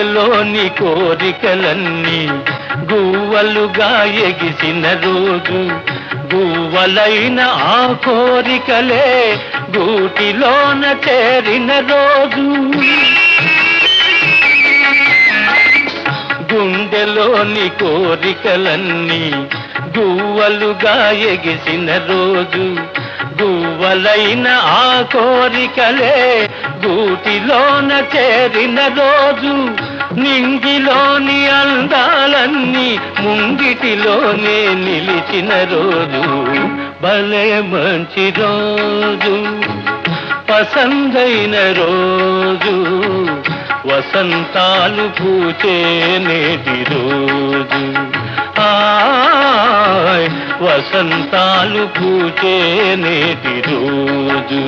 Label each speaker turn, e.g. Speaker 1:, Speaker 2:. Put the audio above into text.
Speaker 1: గుండెలోని కోరికలన్నీ గువ్వలుగా ఎగిసిన రోజు, గువ్వలైన ఆ కోరికలే గూటిలోన చేరిన రోజు. గుండెలోని కోరికలన్నీ గువ్వలుగా ఎగిసిన రోజు, గువ్వలైన ఆ కోరికలే గూటిలోన చేరిన రోజు. నింగిలోని అందాలన్నీ ముంగిటిలోనే నిలిచిన రోజు, భలే మంచి రోజు, పసందైన రోజు, వసంతాలు పూచే నేటి రోజు. వసంతాలు పూచే నేటి రోజు.